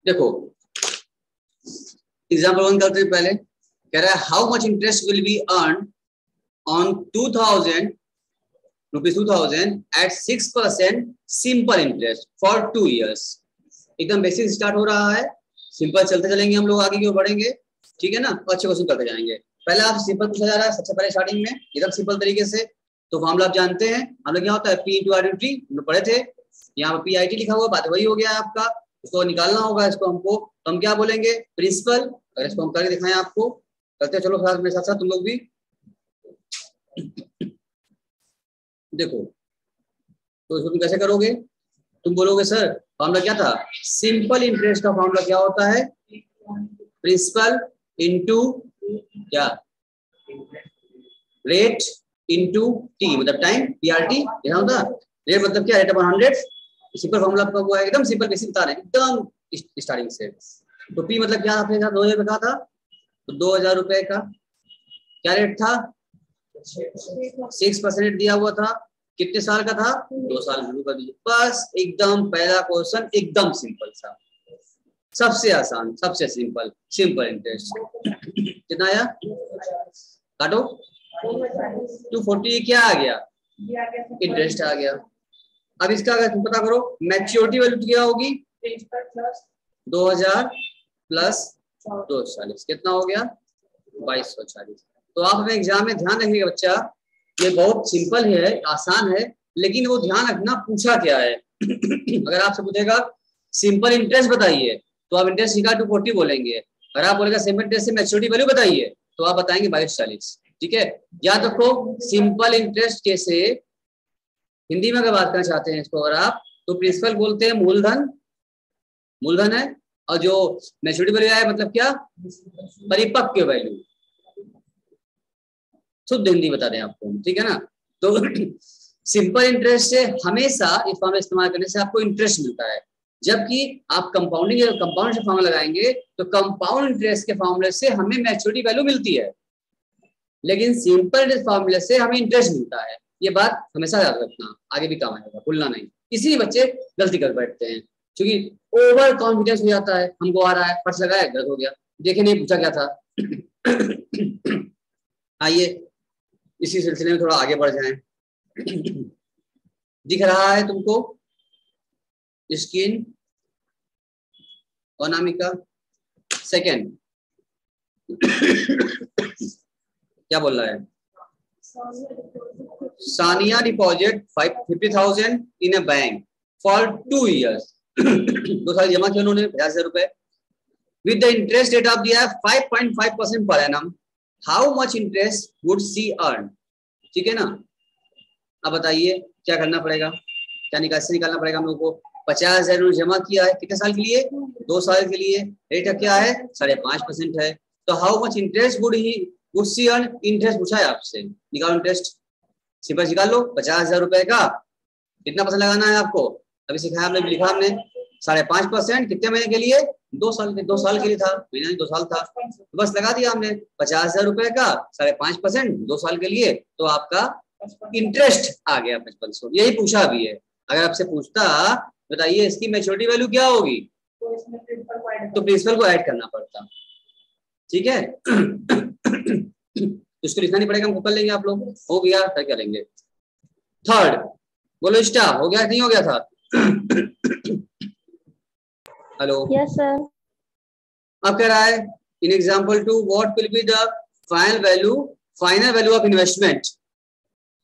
देखो एग्जाम्पल 1 करते हैं पहले। कह रहा है how much interest will be earn on 2000 rupees 2000 at 6% simple interest for 2 years। एकदम बेसिक स्टार्ट हो रहा है, सिंपल चलते चलेंगे हम लोग, आगे क्यों बढ़ेंगे, ठीक है ना। अच्छे क्वेश्चन करते जाएंगे। पहले आप सिंपल पूछा जा रहा है सबसे पहले स्टार्टिंग में एकदम सिंपल तरीके से। तो फॉर्मूला आप जानते हैं हम लोग, क्या होता है P into R into T, हम लोग पढ़े थे। यहाँ पर पी आई टी लिखा हुआ, बात वही हो गया आपका। इसको निकालना होगा इसको हमको, तो हम क्या बोलेंगे प्रिंसिपल। अगर इसको हम करके दिखाएं आपको, करते चलो साथ मेरे साथ तुम लोग भी देखो। तो इसको तुम कैसे करोगे, तुम बोलोगे सर फॉर्मूला क्या था, सिंपल इंटरेस्ट का फॉर्मूला क्या होता है, प्रिंसिपल इंटू क्या रेट इंटू टी, मतलब टाइम, पीआरटी यहाँ होता। रेट मतलब क्या, रेट अपॉन 100। सिंपल फॉर्मूला आपका हुआ है, एकदम सिंपल बेसिक बता रहे हैं एकदम स्टार्टिंग से। तो पी मतलब क्या आपने 2000 रुपए का था, तो 2000 रुपए का क्या रेट था, 6% दिया हुआ था। कितने साल का था, 2 साल शुरू कर दीजिए बस। एकदम पहला क्वेश्चन एकदम सिंपल सा, सबसे आसान सबसे सिंपल, सिंपल इंटरेस्ट। कितना आया, काटो 240, क्या आ गया, इंटरेस्ट आ गया। अब इसका अगर तुम पता करो मैच्योरिटी वैल्यू क्या होगी, 2000 प्लस 240 कितना हो गया, 2240। तो आप अपने एग्जाम में ध्यान रखिएगा बच्चा, ये बहुत सिंपल है, आसान है, लेकिन वो ध्यान रखना पूछा क्या है। अगर आपसे पूछेगा सिंपल इंटरेस्ट बताइए, तो आप इंटरेस्ट सीखा 240 बोलेंगे। अगर आप बोलेगा सिंपल इंटरेस्ट से मैच्योरिटी वैल्यू बताइए, तो आप बताएंगे 2240। ठीक है, याद रखो सिंपल इंटरेस्ट कैसे हिंदी में अगर बात करना चाहते हैं इसको अगर आप, तो प्रिंसिपल बोलते हैं मूलधन, मूलधन है, और जो मैच्योरिटी वैल्यू है मतलब क्या, परिपक्व वैल्यू। शुद्ध हिंदी बता दें आपको, ठीक है ना। तो सिंपल इंटरेस्ट से हमेशा इस फॉर्मूला इस्तेमाल करने से आपको इंटरेस्ट मिलता है, जबकि आप कंपाउंडिंग कंपाउंड से फॉर्मूला लगाएंगे तो कंपाउंड इंटरेस्ट के फॉर्मूले से हमें मैच्योरिटी वैल्यू मिलती है, लेकिन सिंपल इंटरेस्ट फॉर्मूले से हमें इंटरेस्ट मिलता है। ये बात हमेशा याद रखना, आगे भी काम आएगा, भूलना नहीं। इसी बच्चे गलती कर बैठते हैं, क्योंकि ओवर कॉन्फिडेंस हो जाता है, हमको आ रहा है, फर्स्ट लगाया गलत हो गया, देखे नहीं पूछा क्या था। आइए इसी सिलसिले में थोड़ा आगे बढ़ जाएं। दिख रहा है तुमको स्क्रीन अनामिका, सेकंड क्या बोल रहा है, Sania deposit 50,000 in a bank for 2 years। 2 साल जमा किया उन्होंने 50,000 रुपए, with the interest rate of दिया 5.5% per annum, how much interest would see earn. ठीक है ना। अब बताइए क्या करना पड़ेगा, क्या निकालना पड़ेगा हम लोग को। 50,000 जमा किया है, कितने साल के लिए, 2 साल के लिए। रेट क्या है, 5.5% है। तो how much interest would see earn, interest पूछा है आपसे, निकालो इंटरेस्ट, सिंपल निकाल लो। 50,000 रुपए का कितना परसेंट लगाना है आपको, अभी सिखाया हमने, लिखा हमने 5.5%। कितने महीने के लिए, 2 साल के, 2 साल के लिए था, महीना 2 साल था, तो बस लगा दिया हमने 50,000 रुपए का 5.5% 2 साल के लिए, तो आपका इंटरेस्ट आ गया 5500। यही पूछा भी है। अगर आपसे पूछता बताइए इसकी मैच्योरिटी वैल्यू क्या होगी, तो प्रिंसिपल को ऐड करना पड़ता। ठीक है। इसको लिखना नहीं पड़ेगा, हमको कर लेंगे आप लोग, हो गया फिर करेंगे। थर्ड बोलो, स्टार हो गया नहीं हो गया था। Hello, yes sir. अब कह रहा है in example 2 what will be the final value of investment.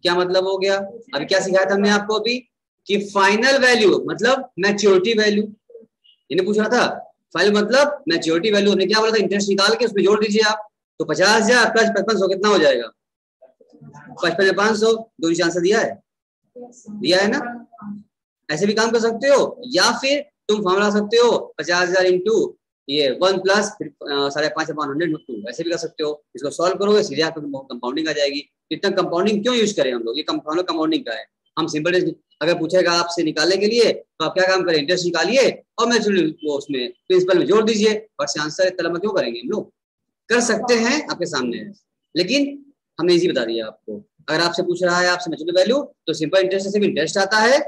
क्या मतलब हो गया, अभी क्या सिखाया था हमने आपको अभी, कि फाइनल वैल्यू मतलब मैच्योरिटी वैल्यू। इन्हें पूछ रहा था फाइनल मतलब मैच्योरिटी वैल्यू, हमने क्या बोला था, इंटरेस्ट निकाल के उसमें जोड़ दीजिए आप। तो 50,000 प्लस 5500 कितना हो जाएगा, 55,500। दो आंसर दिया है, दिया है ना। ऐसे भी काम कर सकते हो, या फिर तुम फॉर्मूला सकते हो 50,000 इंटू ये 1 प्लस 5.5/100 ऐसे भी कर सकते हो। इसको सॉल्व करोगे सीधे आपको कंपाउंडिंग आ जाएगी। इतना कंपाउंडिंग क्यों यूज करें हम लोग, ये कंपाउंडिंग का है। हम सिंपल अगर पूछेगा आपसे निकालने के लिए, तो आप क्या काम करें, इंटरेस्ट निकालिए और मैच्योरिटी वो उसमें प्रिंसिपल में जोड़ दीजिए, और से आंसर तलब क्यों करेंगे, हम लोग कर सकते हैं आपके सामने, लेकिन हमने इजी बता दिया आपको। अगर आपसे पूछ रहा है आपसे मैच्योरिटी वैल्यू, तो सिंपल इंटरेस्ट से इंटरेस्ट आता है,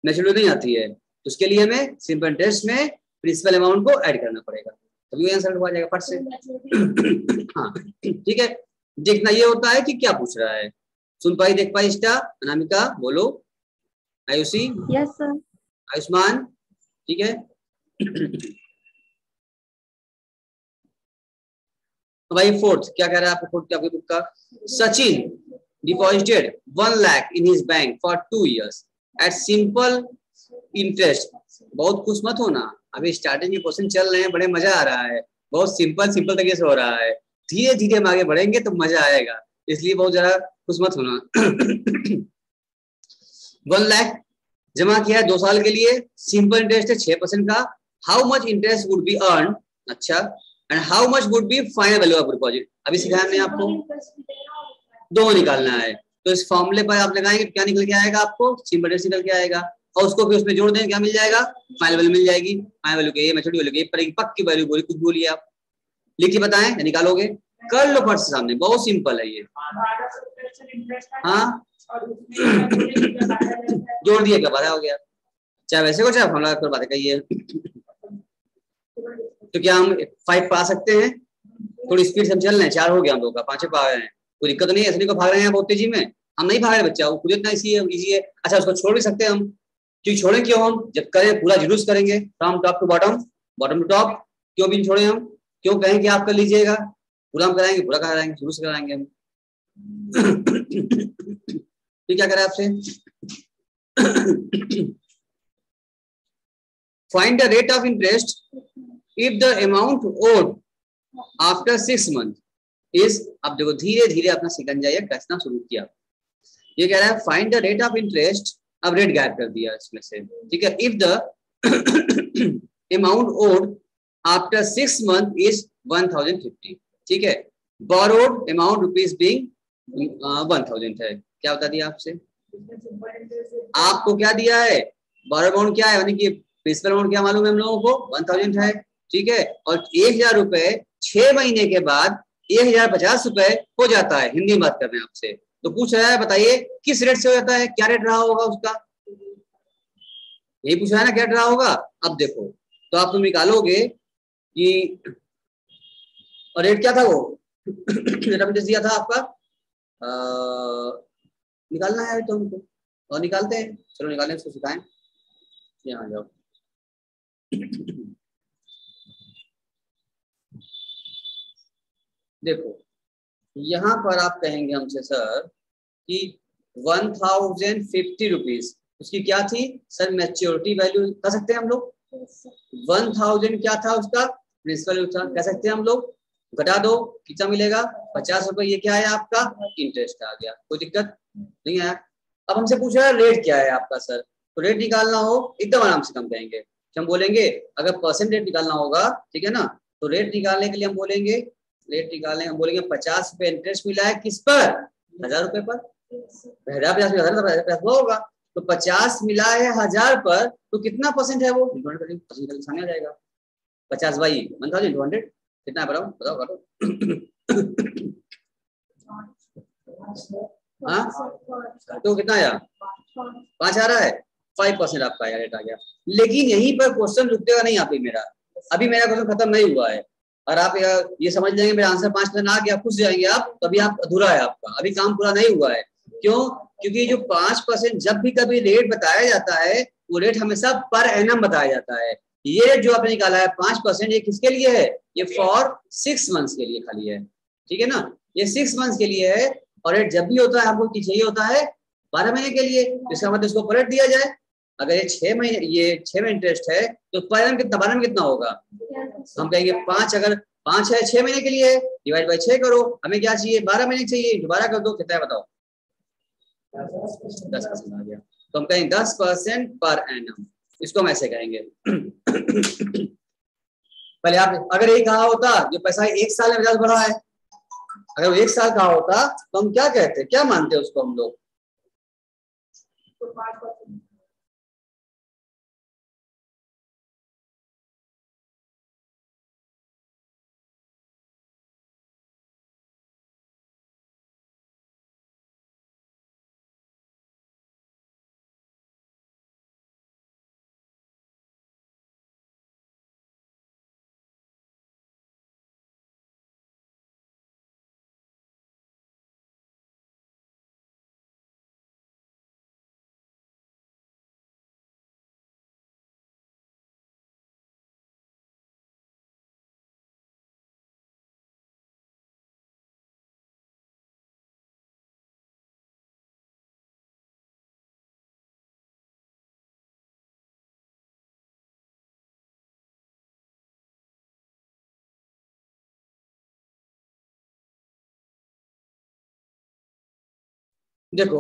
मैच्योरिटी नहीं आती है। तो उसके लिए हमें सिंपल इंटरेस्ट में प्रिंसिपल अमाउंट को ऐड करना पड़ेगा, तभी आंसर हो जाएगा फट से। हाँ ठीक है, देखना ये होता है कि क्या पूछ रहा है। सुन पाई, देख पाई, इष्टा, अनामिका बोलो, आयुषी, यस सर। आयुष्मान, ठीक है। तो भाई फोर्थ क्या कह रहा है आपको, फोर्थ आपकी बुक का, Sachin deposited 1 lakh in his bank for 2 years at simple interest. बहुत खुश मत होना, अभी स्टार्टिंग के क्वेश्चन चल रहे हैं, बड़े मजा आ रहा है, बहुत सिंपल सिंपल तरीके से हो रहा है, धीरे धीरे हम आगे बढ़ेंगे तो मजा आएगा, इसलिए बहुत ज्यादा खुश मत होना। 1 लाख जमा किया है 2 साल के लिए, सिंपल इंटरेस्ट है 6% का। How much interest would be earn, अच्छा, and how much would be final value of deposit. अभी सिखाया हमने आपको, दो निकालना है, तो इस फॉर्मूले पर आप लगाएंगे क्या निकल के आएगा आपको, सिंपल इंटरेस्ट निकल के आएगा, और उसको फिर उसमें जोड़ देंगे, क्या मिल जाएगा, फाइनल वैल्यू मिल जाएगी। फाइनल वैल्यू के मैच्योरिटी वैल्यू के पड़ेगी, पक्की वैल्यू बोली, कुछ बोलिए आप, लिख के बताएं या निकालोगे, कर लो फट से सामने, बहुत सिंपल है ये। हाँ जोड़ दिए क्या बात हो गया, चाहे वैसे को चाहे फॉर्मूला कर बातें कही है। तो क्या हम 5 पा सकते हैं, थोड़ी स्पीड से हम चल रहे हैं, 4 हो गया हम लोग का, 5 पा रहे हैं, कोई दिक्कत नहीं है, ऐसे नहीं को भाग रहे हैं बहुत तेजी में, हम नहीं भाग रहे बच्चा, वो खुद इतना इजी है। अच्छा उसको छोड़ भी सकते हैं हम, क्यों छोड़ें, क्यों, हम जब करें पूरा जुलूस करेंगे, from top to bottom, bottom to top, क्यों भी छोड़े हम, क्यों कहें कि आप कर लीजिएगा, पूरा हम कराएंगे, पूरा कराएंगे, जुलूस कराएंगे हम। ठीक, क्या करें आपसे, find the rate of interest if the amount owed after 6 month is, अब देखो धीरे धीरे अपना सिकंजा ये कसना शुरू किया, ये कह रहा है find the rate of interest, अब रेट गायब कर दिया इसमें से, ठीक है, if the amount owed after 6 month is 1050, ठीक है, बोरोड अमाउंट रुपीज बीइंग 1000 है, क्या बता दिया आपसे, आपको क्या दिया है, बोरो अमाउंट क्या है, यानी कि प्रिंसिपल अमाउंट क्या मालूम है हम लोगों को, 1000 है, ठीक है, और 1000 रुपए 6 महीने के बाद 1050 रुपए हो जाता है, हिंदी में बात कर रहे हैं आपसे, तो पूछ रहा है बताइए किस रेट से हो जाता है, क्या रेट रहा होगा उसका, यही पूछ रहा है ना, क्या रेट रहा होगा। अब देखो तो आप तुम निकालोगे कि, और रेट क्या था वो, रेट ऑफ इंटरेस्ट दिया था आपका, निकालना है तो हमको, और निकालते हैं, चलो निकालें, उसको सिखाएं, यहाँ जाओ। देखो यहाँ पर आप कहेंगे हमसे सर कि 1050 रुपीज उसकी क्या थी सर, मैच्योरिटी वैल्यू कह सकते हैं हम लोग, 1000 क्या था उसका प्रिंसिपल था, कह सकते हैं हम लोग, घटा दो कितना मिलेगा 50 रुपए, ये क्या है आपका इंटरेस्ट आ गया, कोई दिक्कत नहीं आया। अब हमसे पूछ रहा है रेट क्या है आपका सर, तो रेट निकालना हो एकदम आराम से हम कहेंगे, हम बोलेंगे अगर परसेंट रेट निकालना होगा, ठीक है ना, तो रेट निकालने के लिए हम बोलेंगे, रेट निकालने हम बोलेंगे 50 रुपए इंटरेस्ट मिला है किस पर, 1000 रुपए पर, 1050 होगा, तो 50 मिला है 1000 पर, तो कितना परसेंट है वो, सामने आ जाएगा, 50 बाई 1200 कितना है, बताओ बताओ बताओ। हाँ तो कितना आया, 5 आ रहा है, 5% आपका रेट आ गया, लेकिन यहीं पर क्वेश्चन रुकेगा नहीं, आप मेरा अभी मेरा क्वेश्चन खत्म नहीं हुआ है, और आप ये समझ लेंगे मेरा आंसर 5% आ गया, खुश जाएंगे आप, तभी आप अधूरा है आपका, अभी काम पूरा नहीं हुआ है, क्यों, क्योंकि जो 5% जब भी कभी रेट बताया जाता है, वो रेट हमेशा पर एनम बताया जाता है, ये रेट जो आपने निकाला है 5%, ये किसके लिए है, ये फॉर 6 months के लिए खाली है, ठीक है ना, ये 6 months के लिए है, और रेट जब भी होता है हमको चाहिए होता है 12 महीने के लिए, इसका मतलब इसको पलट दिया जाए, अगर ये 6 महीने, ये 6 में इंटरेस्ट है, तो 12 में कितना होगा, हम कहेंगे 5, अगर 5 है 6 महीने के लिए, डिवाइड बाई 6 करो, हमें क्या चाहिए 12 महीने चाहिए, दोबारा कर दो, कितना है बताओ, 10% आ गया, तो हम कहेंगे 10% पर एनम, इसको हम ऐसे कहेंगे। पहले आप अगर यही कहा होता जो पैसा 1 साल में 50 बढ़ा है, अगर वो 1 साल का होता तो हम क्या कहते, क्या मानते उसको हम लोग, देखो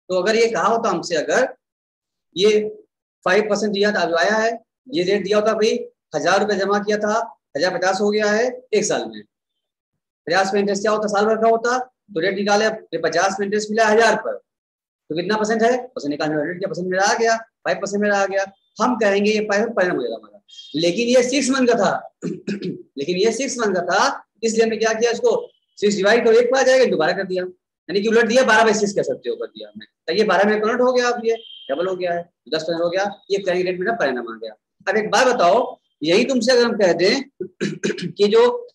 तो अगर ये कहा होता हमसे, अगर ये 5% दिया था, जो आया है ये रेट दिया होता भाई, 1000 रुपये जमा किया था, 1050 हो गया है एक साल में, 50 में इंटरेस्ट क्या होता, साल भर का होता, तो रेट निकाले 50 में इंटरेस्ट मिला 1000 पर, तो कितना परसेंट है, परसेंट निकालने में रेट क्या परसेंट मेरा आ गया, 5% मेरा आ गया। हम कहेंगे ये 5% हो जाएगा हमारा, लेकिन ये 6 मंथ का था लेकिन ये 6 मंथ का था, इसलिए हमने क्या किया, इसको 6 डिवाइड करो, एक पर आ जाएगा, दोबारा कर दिया, यानी कि उलट दिया, 12/6 कह सकते हो, कर दिया हमने, तो ये 12 में कन्वर्ट हो गया, अब ये डबल हो गया है, 10% हो गया, ये करेंगे रेट मेरा परिणाम आ गया। अब एक बात बताओ, यही तुमसे अगर हम कहते हैं कि जो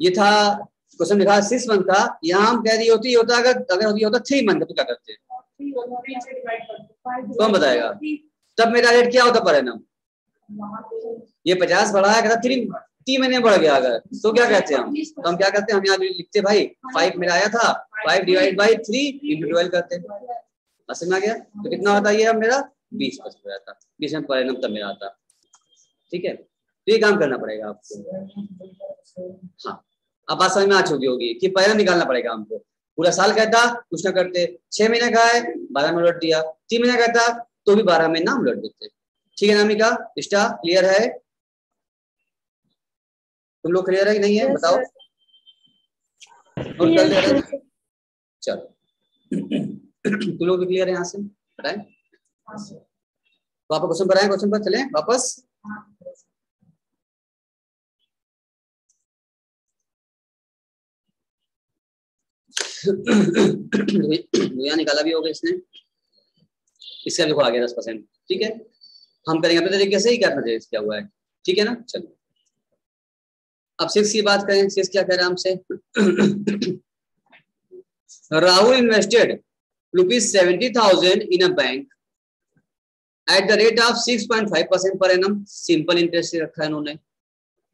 ये था क्वेश्चन लिखा 6 मंथ का, यहाँ हम कह रही होती होता, अगर ये होता 3 मंथ का, तो क्या करते हैं, कौन बताएगा, तब मेरा रेट क्या होता परिणाम, ये 50 बढ़ा है, 3 महीने बढ़ गया, अगर तो क्या कहते हैं हम, तो हम क्या करते हैं, हम यहाँ लिखते भाई 5 मेरा आया था, 5 डिवाइड बाई 3 इंटू 12 करते हैं, समझ में आ गया, तो कितना होता है ये अब मेरा 20% हो जाता, 20 में परिणाम तब मेरा आता, ठीक है, तो ये काम करना पड़ेगा आपको। हाँ, अब बात समझ में आ चुकी होगी कि परिणाम निकालना पड़ेगा हमको, पूरा साल कहता कुछ ना करते, 6 महीने का है 12 में उलट दिया, 3 महीने कहता तो भी 12 महीना हम उलट देते, ठीक है नामिका, स्टा क्लियर है, तुम लोग क्लियर है कि नहीं है, बताओ, और कर दे रहे हैं, चलो तुम लोग भी क्लियर है यहाँ से, बताएं, वापस क्वेश्चन पर आए, क्वेश्चन पर चले वापस। भैया निकाला भी होगा इसने, इसका देखो आ गया 10%, ठीक है, हम करेंगे अपने तरीके से ही, क्या अपना क्या हुआ है, ठीक है ना, चलो अब 6 की बात करें, 6 क्या कह रहा है हमसे Rahul invested ₹70,000 in a bank at the rate of 6.5% per annum, simple interest रखा है इन्होंने,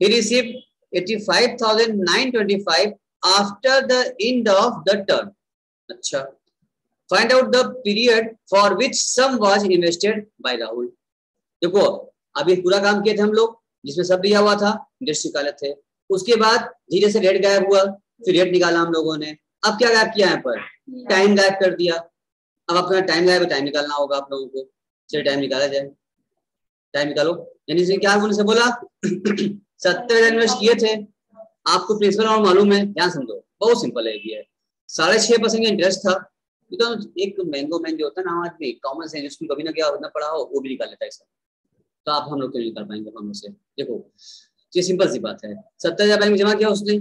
he received 85,925 after the end of the term, अच्छा, find out the period for which sum was invested by Rahul। देखो अभी पूरा काम किए थे हम लोग, जिसमें सब दिया हुआ था, इंटरेस्ट निकाले थे, उसके बाद धीरे से रेट गायब हुआ, फिर रेट निकाला हम लोगों ने, अब क्या गायब किया यहाँ पर, टाइम गायब कर दिया, अब अपना टाइम गायब है, टाइम निकालना होगा आप लोगों को, चलिए टाइम निकाला जाए, टाइम निकालो, यानी से क्या उन्होंने बोला 70,000 इन्वेस्ट किए थे, आपको प्रिंसिपल और मालूम है, ध्यान समझो, बहुत सिंपल है ये, 6.5% का इंटरेस्ट था, तो एक मैंगो मैन जो होता है ना आदमी, कॉमन सेंस स्कूल कभी ना क्या ना पढ़ा हो, वो भी निकाल लेता है सब, तो आप हम लोग क्यों नहीं कर पाएंगे हम लोग से, देखो ये सिंपल सी बात है, 70,000 बैंक में जमा किया उसने,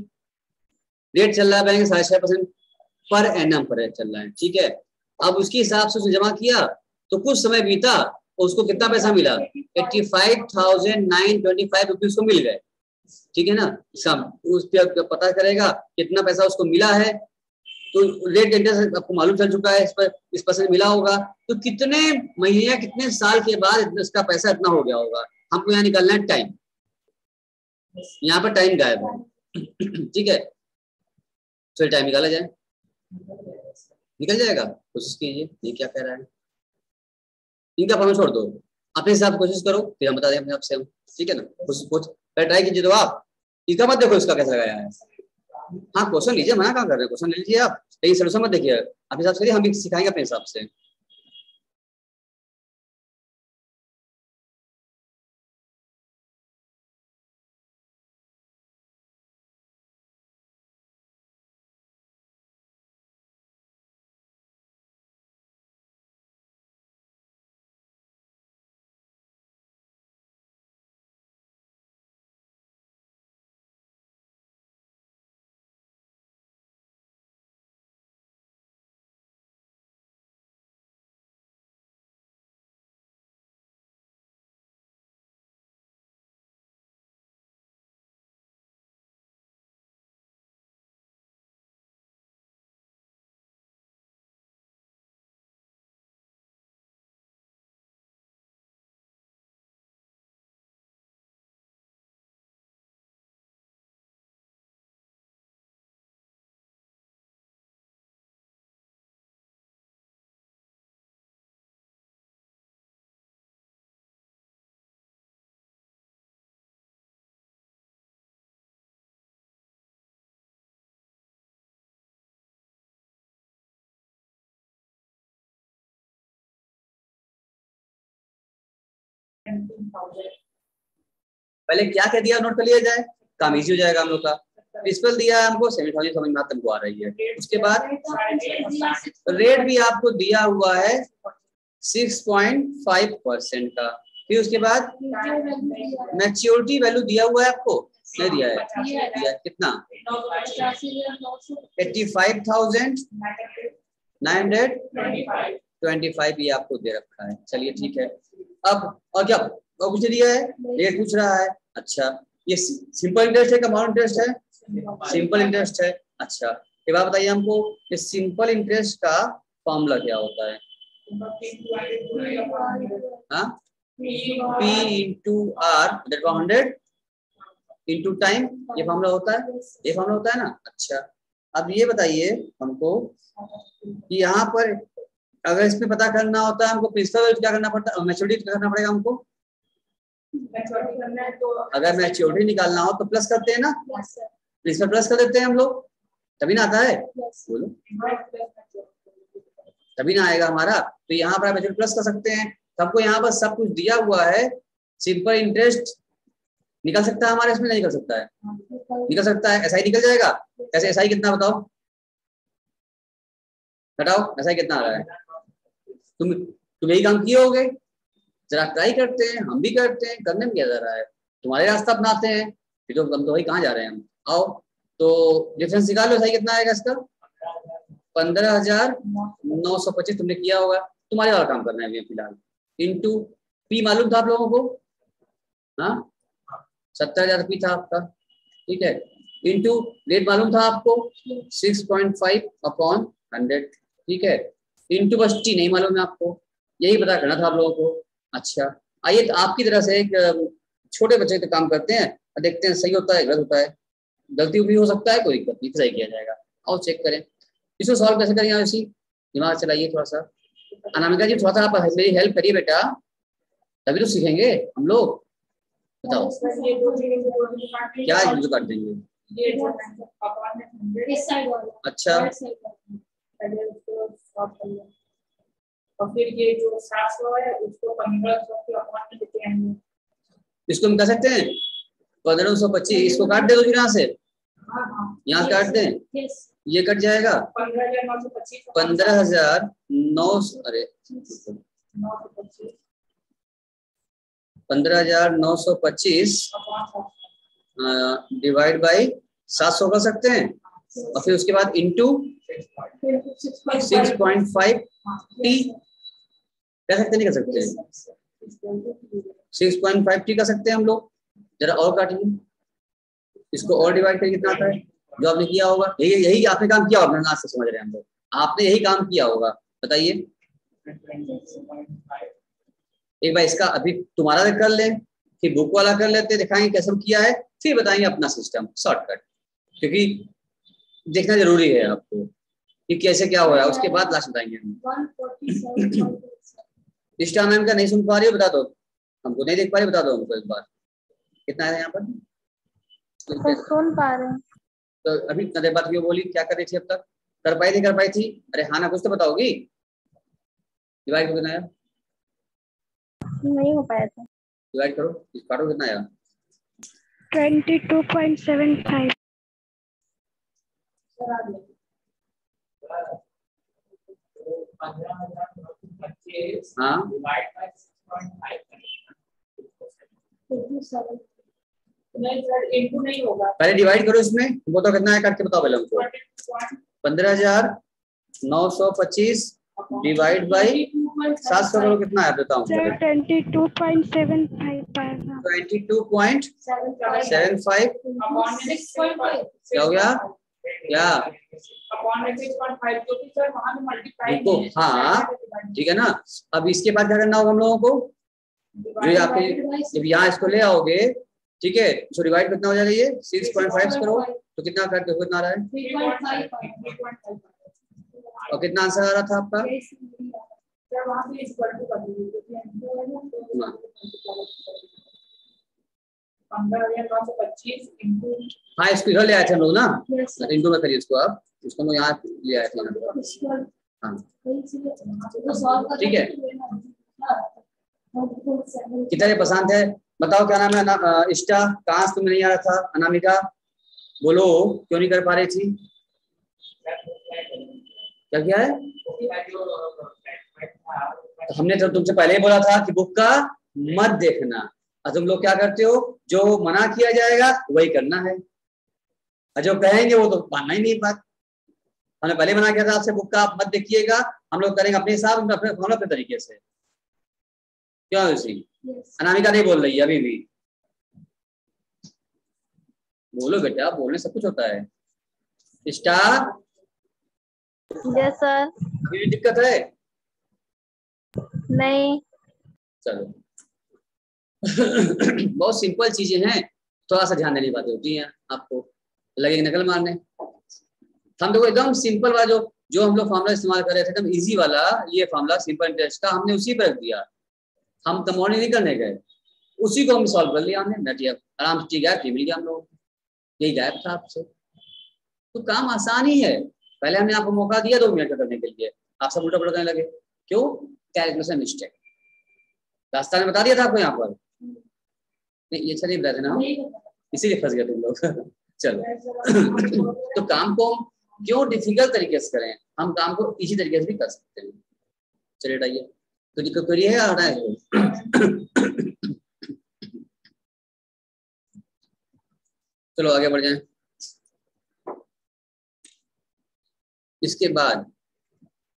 रेट चल रहा है बैंक 6.5% पर एनम पर रेट चल रहा है, ठीक है, अब उसके हिसाब से उसने जमा किया, तो कुछ समय बीता, उसको कितना पैसा मिला, 85,925 रुपीज को मिल गए, ठीक है ना, उस पर पता करेगा कितना पैसा उसको मिला है, तो रेट इंटरेस्ट आपको मालूम चल चुका है, इस परसेंट मिला होगा, तो कितने महीने कितने साल के बाद इसका पैसा इतना हो गया होगा, हमको यहाँ निकालना है टाइम, यहाँ पर टाइम गायब है ठीक है, तो टाइम निकाला जाए, निकल जाएगा, कोशिश कीजिए, ये क्या कह रहा है, इनका फॉर्म छोड़ दो, अपने हिसाब से कोशिश करो, फिर हम बता दें अपने आप से हम, ठीक है ना, कुछ ट्राई कीजिए, तो आप इसका मत देखो इसका कैसे लगाया है, हाँ क्वेश्चन लीजिए, मना कहाँ कर रहे हैं, क्वेश्चन लीजिए आप, लेकिन सोल्यूशन मत देखिए, अपने हिसाब से हम भी सिखाएंगे अपने हिसाब से। पहले क्या कह दिया नोट कर लिया जाए, काम इजी हो जाएगा हम लोग का। प्रिंसिपल दिया है हमको 70,000 समझ में तुमको आ रही है। उसके बाद रेट भी आपको दिया हुआ है 6.5% का। फिर उसके बाद मैच्योरिटी वैल्यू दिया हुआ है आपको, नहीं दिया है, दिया है कितना 85,925 ये आपको दे रखा है। चलिए ठीक है, अब और क्या और कुछ दिया है, रेट पूछ रहा है। अच्छा ये सिंपल इंटरेस्ट है, कंपाउंड इंटरेस्ट है, सिंपल इंटरेस्ट है। अच्छा ये बात बताइए हमको, ये सिंपल इंटरेस्ट का फॉर्मूला क्या होता है? हाँ P into R 100 into time, ये फॉर्मूला होता है, ये फॉर्मूला होता है ना। अच्छा अब ये बताइए हमको कि यहाँ पर अगर इसमें पता करना होता है हमको प्रिंसिपल क्या करना पड़ता है, मैच्योरिटी क्या करना पड़ेगा हमको? अगर मैच्योरिटी निकालना हो तो प्लस करते हैं ना, प्रिंसिपल प्लस कर देते हैं हम लोग, तभी ना आता है। बोलो तभी ना आएगा हमारा। तो यहाँ पर मैच्योरिटी प्लस कर सकते हैं। तो हमको यहाँ पर सब कुछ दिया हुआ है। सिंपल इंटरेस्ट निकल सकता है हमारे, इसमें नहीं निकल सकता है, निकल सकता है। एसआई निकल जाएगा। कैसे एसआई कितना बताओ, बताओ एसआई कितना आ रहा है? तुम यही काम किए होगे, जरा ट्राई करते हैं, हम भी करते हैं, करने में क्या जा रहा है, तुम्हारे रास्ता अपनाते हैं। फिर तो हम तो वही कहाँ जा रहे हैं हम। आओ तो डिफरेंस निकालो, सही कितना आएगा इसका 15,925 तुमने किया होगा, तुम्हारे वाला काम करना है अभी फिलहाल। इंटू पी मालूम था आप लोगों को, हाँ 70,000 पी था आपका, ठीक है। इंटू रेट मालूम था आपको 6.5/100, ठीक है। इंटू बस टी नहीं मालूम है आपको, यही पता करना था आप लोगों को। अच्छा आइए तो आपकी तरह से एक छोटे बच्चे के काम करते हैं और देखते हैं सही होता है गलत होता है, गलती भी हो सकता है, कोई दिक्कत नहीं, सही किया जाएगा। और चेक करें इसको सॉल्व कैसे करेंगे, इसी दिमाग चलाइए थोड़ा सा। अनामिका जी थोड़ा सा आप मेरी हेल्प करिए बेटा, तभी तो सीखेंगे हम लोग। बताओ क्या यूज कर देंगे? अच्छा और फिर ये जो 700 है उसको 1500 के अपॉन में लेते हैं। इसको हम कह सकते हैं 1525, इसको काट दे दो यहाँ से, यहाँ काट दें, ये कट जाएगा 15,900, अरे 15,925 डिवाइड बाई 700 कर सकते हैं। और फिर उसके बाद इंटू 6.5 टी कह सकते नहीं कर सकते, 6.5 टी कर सकते हैं हम लोग। जरा और काटिए इसको, और डिवाइड करके कितना आता है जो आपने किया होगा, यही आपने काम किया होगा, आज से समझ रहे हैं हम लोग, आपने यही काम किया होगा। बताइए एक बार इसका अभी तुम्हारा कर लें, फिर बुक वाला कर लेते, दिखाएंगे कैसे किया है, फिर बताएंगे अपना सिस्टम शॉर्टकट, क्योंकि देखना जरूरी है आपको कि कैसे क्या हो रहा है, उसके बाद लास्ट बताएंगे हम। इस टाइम का नहीं सुन पा रही हो, बता दो हमको, नहीं देख पा रही बता दो हमको एक बार, कितना है यहाँ पर सुन पा रहे हैं। तो अभी इतना देर बाद क्यों बोली, क्या कर रही थी अब तक, कर पाई थी, कर पाई थी? अरे हाँ ना, कुछ तो बताओगी। डिवाइड को कितना आया? नहीं हो पाया था। डिवाइड करो, इस काटो कितना आया? 22.75। हाँ नहीं होगा, पहले डिवाइड करो इसमें, वो तो कितना है काट के बताओ पहले हमको। 15,925 डिवाइड बाई 700 करो, कितना है बताओ? 22.75 22.75 क्या हो गया, क्या देखो, हाँ ठीक है ना। अब इसके बाद क्या करना होगा हम लोगों को, जो आपके जब यहाँ इसको ले आओगे, ठीक है, इसको डिवाइड कितना हो जाएगा, ये 6.5 करो तो कितना करके कितना आ रहा है, और कितना आंसर आ रहा था आपका? हाँ इसको इधर ले आए थे हम लोग ना, इंटू में करिए इसको, आप इसको हम यहाँ ले आए थे। हाँ ठीक है, कितने पसंद है? बताओ क्या नाम है? इष्टा, कहाँ से तुम्हें नहीं आ रहा था? अनामिका बोलो, क्यों नहीं कर पा रही थी? क्या किया है? तो हमने तो तुमसे पहले ही बोला था कि बुक का मत देखना, और तुम लोग क्या करते हो? जो मना किया जाएगा वही करना है, और जो कहेंगे वो तो मानना ही नहीं बात। हमने पहले मना किया था आपसे बुक का आप मत देखिएगा, हम लोग करेंगे अपने हिसाब, अपने तरीके से। क्यों उसी अनामिका नहीं बोल रही है अभी भी? बोलो बेटा, बोलने सब कुछ होता है। Star, yes sir. अभी भी दिक्कत है? नहीं। चलो बहुत सिंपल चीजें हैं, थोड़ा सा ध्यान देने की बातें होती हैं, आपको लगेगी नकल मारने। हम देखो एकदम सिंपल वाला जो हम लोग फॉर्मूला इस्तेमाल कर रहे थे, एकदम इजी वाला ये फॉर्मूला सिंपल इंटरेस्ट का, हमने उसी पर रख दिया। हम कमौनी नहीं करने गए, उसी को हम सॉल्व कर लिया हमने, नटिया आराम से गैप मिल गया हम लोगों को। यही गैप था आपसे, तो काम आसान ही है। पहले हमने आपको मौका दिया 2 मिनट का करने के लिए, आप सब उल्टा पुल्टा करने लगे। क्यों? Calculation mistake. रास्ता ने बता दिया था आपको यहाँ पर, नहीं ये अच्छा नहीं बताया था ना, इसीलिए फंस गए तुम लोग। चलो तो काम को हम क्यों डिफिकल्ट तरीके से करें, हम काम को इसी तरीके से भी कर सकते हैं। चलिए हटाइए, तो दिक्कत करिए है हटाए। चलो आगे बढ़ जाएं। इसके बाद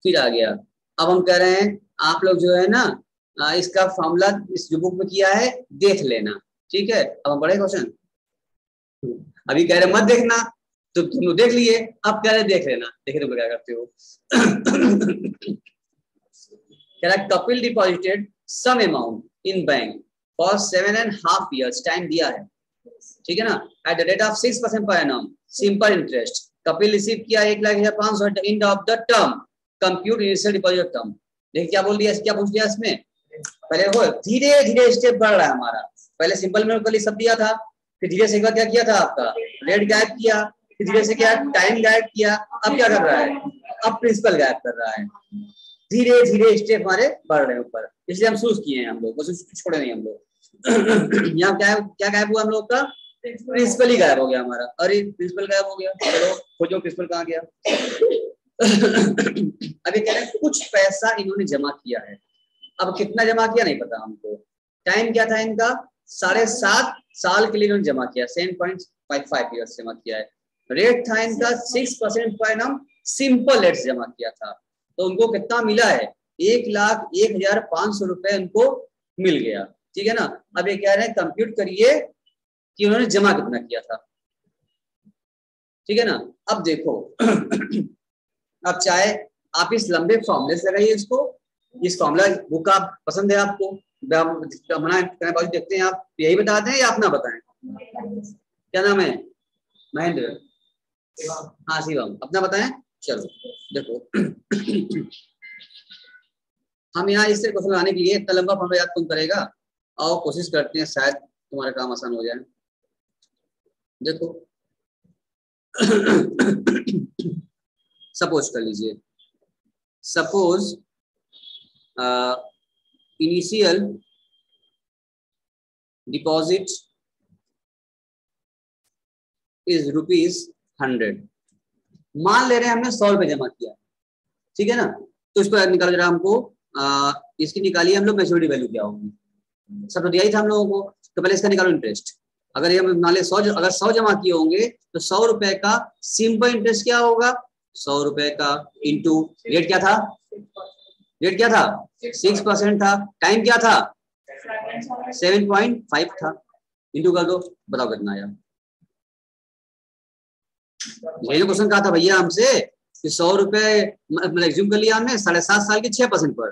फिर आ गया, अब हम कह रहे हैं आप लोग जो है ना इसका फॉर्मूला इस जो बुक में किया है देख लेना, ठीक है? अब हम पढ़े क्वेश्चन। अभी कह रहे मत देखना, तो तुम लोग देख लिए, अब कह रहे देख लेना। देखिए तुम लोग क्या करते हो। कह रहा Kapil deposited some amount in bank for 7.5 years, time दिया है, ठीक है ना, at the rate of 6% per annum simple interest. Kapil receive किया 1,05,000 at the end of the term, compute initial deposit term. देखिए क्या बोल दिया, क्या पूछ दिया इसमें? पहले वो धीरे धीरे स्टेप बढ़ रहा है हमारा। पहले सिंपल में कल सब दिया था, फिर धीरे से एक बार क्या किया था आपका रेट गायब किया, फिर धीरे से क्या टाइम गायब किया, अब क्या कर रहा है? अब प्रिंसिपल गायब कर रहा है। धीरे धीरे स्टेप हमारे बढ़ रहे हैं ऊपर, इसलिए हम चूज किए हैं हम लोग, बस छोड़े नहीं हम लोग। यहाँ क्या गायब हुआ हम लोग का? प्रिंसिपल ही गायब हो गया हमारा। अरे प्रिंसिपल गायब हो गया, चलो खोजो प्रिंसिपल कहाँ गया। अभी कह रहे हैं कुछ पैसा इन्होंने जमा किया है, अब कितना जमा किया नहीं पता हमको। टाइम क्या था इनका? 7.5 साल के लिए इन्होंने जमा किया, 7.55 years जमा किया है। रेट था इनका 6% पर एनम सिंपल रेट जमा किया था, तो उनको कितना मिला है? 1,01,500 रुपए उनको मिल गया, ठीक है ना। अब ये कह रहे हैं कंप्यूट करिए कि उन्होंने जमा कितना किया था, ठीक है ना। अब देखो अब चाहे आप इस लंबे फॉर्मूले से लगाइए इसको, इस फॉर्मूला बुक आप पसंद है आपको, मना देखते हैं आप यही बता दें या अपना बताएं? क्या नाम है? महेंद्र, हाँ शिवम, अपना बताएं। चलो देखो हम यहाँ इससे क्वेश्चन लाने के लिए इतना लंबा फॉर्मूला याद कौन करेगा, और कोशिश करते हैं शायद तुम्हारा काम आसान हो जाए। देखो सपोज कर लीजिए, सपोज इनिशियल डिपॉजिट इज ₹100। मान ले रहे हैं हमने 100 रुपए जमा किया, ठीक है ना। तो इस पर निकाल जरा हमको, इसकी निकालिए हम लोग मैच्योरिटी वैल्यू क्या होगी, सब तो दिया ही था हम लोगों को। तो पहले इसका निकालो इंटरेस्ट। अगर ये मान ले 100 जमा किए होंगे तो 100 रुपए का सिंपल इंटरेस्ट क्या होगा? 100 रुपए का इंटू रेट क्या था? रेट क्या था? 6% था। टाइम क्या था? 7.5 था। इंटू कर दो, बताओ कितना आया। यही तो क्वेश्चन कहा था भैया हमसे कि 100 रुपए मतलब एज्यूम कर लिया हमने 7.5 साल के 6% पर,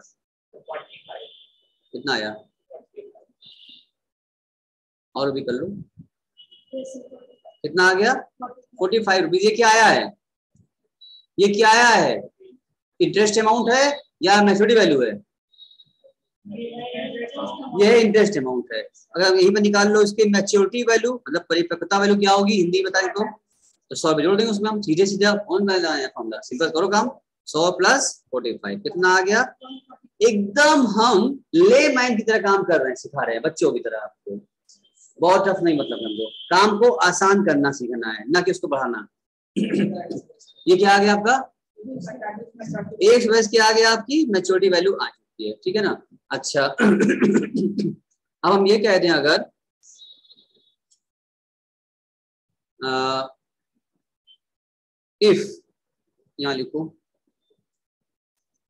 कितना आया? और भी कर लो, कितना आ गया? 45 रुपीज। ये क्या आया है? ये क्या आया है? इंटरेस्ट अमाउंट है या मैच्योरिटी वैल्यू है? ये इंटरेस्ट अमाउंट है। अगर यहीं पर निकाल लो इसकी मैच्योरिटी वैल्यू, मतलब परिपक्वता वैल्यू क्या होगी हिंदी बता दे तो 100 जोड़ देंगे उसमें हम, सीधे सीधा ऑन फॉर्मूला। सिंपल करो काम, 100 प्लस 45 कितना आ गया? एकदम हम ले माइंड की तरह काम कर रहे हैं, सिखा रहे हैं बच्चों की तरह आपको। बहुत टफ नहीं, मतलब हमको काम को आसान करना सीखना है, ना कि उसको बढ़ाना। ये क्या आ गया आपका? एक वर्ष के आगे आपकी मैच्योरिटी वैल्यू आ चुकी है, ठीक है ना। अच्छा अब हम ये कह दें अगर इफ, यहां लिखो,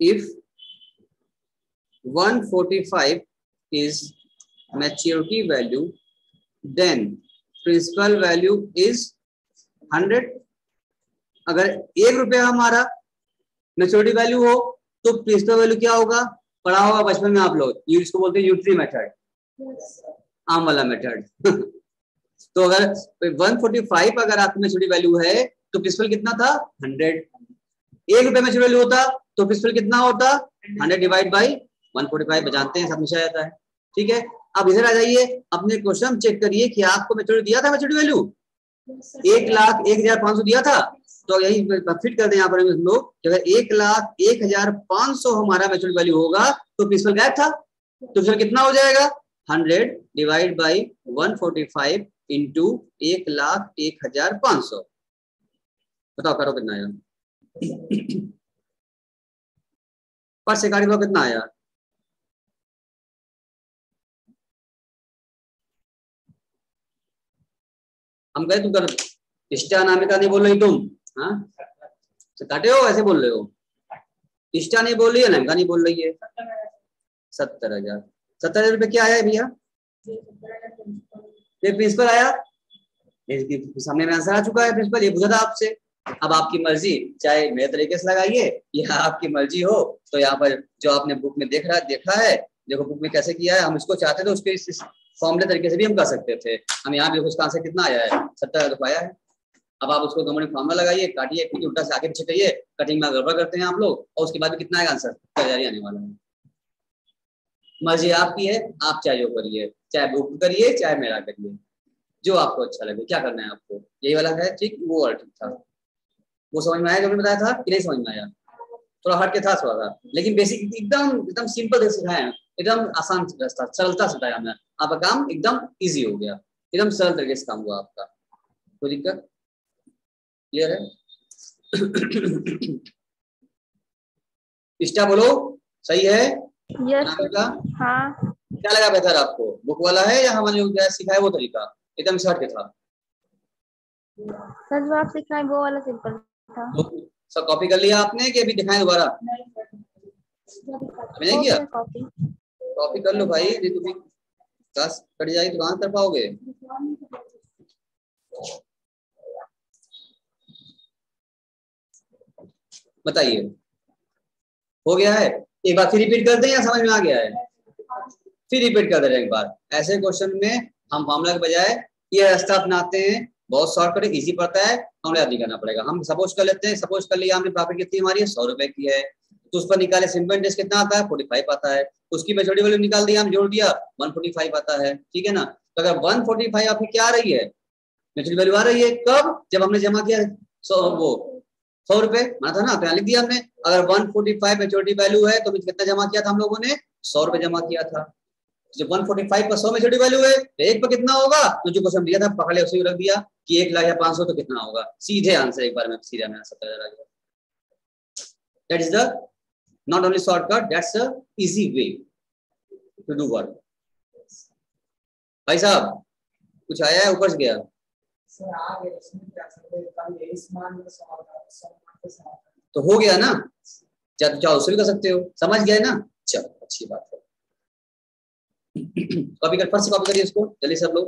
if 145 is maturity value, then principal value is 100। अगर 1 रुपया हमारा मैच्योरिटी वैल्यू हो तो प्रिंसिपल वैल्यू क्या होगा? पढ़ा होगा बचपन में आप लोग, इसको बोलते हैं यूट्री मेथड, आम वाला मेथड। तो अगर 145 अगर आपकी मैच्योरिटी वैल्यू है तो प्रिंसिपल कितना था? 100। 1 रुपया मैच्योरिटी वैल्यू होता तो प्रिंसिपल कितना होता? 100 डिवाइड बाई 145, जानते हैं सब हमेशा जाता है, ठीक है। अब इधर आ जाइए, अपने क्वेश्चन चेक करिए कि आपको मैच्योरिटी दिया था, मैच्योरिटी वैल्यू 1,01,500 दिया था। तो यही फिट कर दें यहाँ पर हम लोग, अगर 1,01,500 हमारा मैच्योरिटी वैल्यू होगा तो प्रिंसिपल गायब था, तो प्रिंसिपल कितना हो जाएगा? 100 डिवाइड बाई 145 इंटू 1,01,500। बताओ करो कितना आया? पर शिकारी को कितना आया? हम कहे तुम कर इष्टा नामिका नहीं बोल रही तुम, हाँ काटे हो, ऐसे बोल रहे हो। इष्टा नहीं बोल रही है, नामिका नहीं बोल रही है। 70,000। 70,000 रुपये क्या आया भैया? ये प्रिंसिपल आया, सामने में आंसर आ चुका है प्रिंसिपल, ये पूछा था आपसे। अब आपकी मर्जी, चाहे मेरे तरीके से लगाइए या आपकी मर्जी हो, तो यहाँ पर जो आपने बुक में देखा है, देखो बुक में कैसे किया है। हम इसको चाहते थे उसके इस फॉर्मूले तरीके से भी हम कर सकते थे। हम यहाँ भी उसका आंसर कितना आया है? 70,000 आया है। अब आप उसको गवर्नमेंट फॉर्मूला लगाइए, काटिए, क्योंकि उल्टा से आगे पीछे करिए, कटिंग में गड़बड़ करते हैं आप लोग, और उसके बाद भी कितना आएगा आंसर? 70,000 आने वाला है। मर्जी आपकी है, आप चाहे जो करिए, चाहे बुक करिए चाहे मेरा करिए, जो आपको अच्छा लगे। क्या करना है आपको? यही वाला है, ठीक, वो वाला ठीक था। वो समझ में आया जो मैंने बताया था कि नहीं समझ में आया? थोड़ा हट के था थोड़ा सा, लेकिन बेसिक एकदम सिंपल से सिखाया है, एकदम आसान रास्ता, सरलता से बताया हमने। आपका काम एकदम इजी हो गया, एकदम सरल तरीके से काम हुआ आपका। कोई दिक्कत? क्लियर है? इष्टा बोलो, सही है? यस का हाँ। क्या लगा बेहतर आपको, बुक वाला है या हमने जो सिखाया वो तरीका? एकदम शॉर्ट के था। सर जो आप सिखाए वो वाला सिंपल था। सब कॉपी कर लिया आपने कि अभी दिखाएं दोबारा? अभी नहीं किया? कॉपी कर लो भाई, नहीं तो क्लास कट जाएगी तो कहाँ कर पाओगे? बताइए, हो गया है? एक बार फिर रिपीट कर दें या समझ में आ गया है? फिर रिपीट कर दे रहे एक बार। ऐसे क्वेश्चन में हम फॉर्मूला के बजाय ये रास्ता अपनाते हैं, बहुत शॉर्टकट है, इजी पड़ता है, फॉर्मूला याद नहीं करना पड़ेगा। हम सपोज कर लेते हैं, सपोज कर लिया हमने, प्रॉफिट कितनी हमारी 100 रुपए की है, तो उस पर निकाले सिंपल इंटरेस्ट कितना आता है? 45 आता है। उसकी मैच्योरिटी वैल्यू निकाल दिया, हम जोड़ दिया, 145 आता है, ठीक है ना। तो अगर 145 आपकी क्या आ रही है? मैच्योरिटी वैल्यू आ रही है कब? जब हमने जमा किया 100 रुपए माना था ना, तो यहाँ लिख दिया हमने। अगर 145 मैच्योरिटी वैल्यू है तो कितना जमा किया था हम लोगों ने? 100 रुपए जमा किया था। जब 145 पर 100 मैच्योरिटी वैल्यू है तो एक पर कितना होगा? तो जो क्वेश्चन दिया था पकड़ लिया, उसी रख दिया कि 1,00,000 या 500 तो कितना होगा? सीधे आंसर एक बार में सीधा मेरा 70,000 आ गया। That is the not only shortcut, that's a easy way to do work. भाई साहब कुछ आया है ऊपर से गया? तो हो गया ना, चाहे उससे भी कर सकते हो, समझ गए ना? चलो अच्छी बात है। कॉपी कर, फर्स्ट कॉपी करिए इसको जल्दी सब लोग।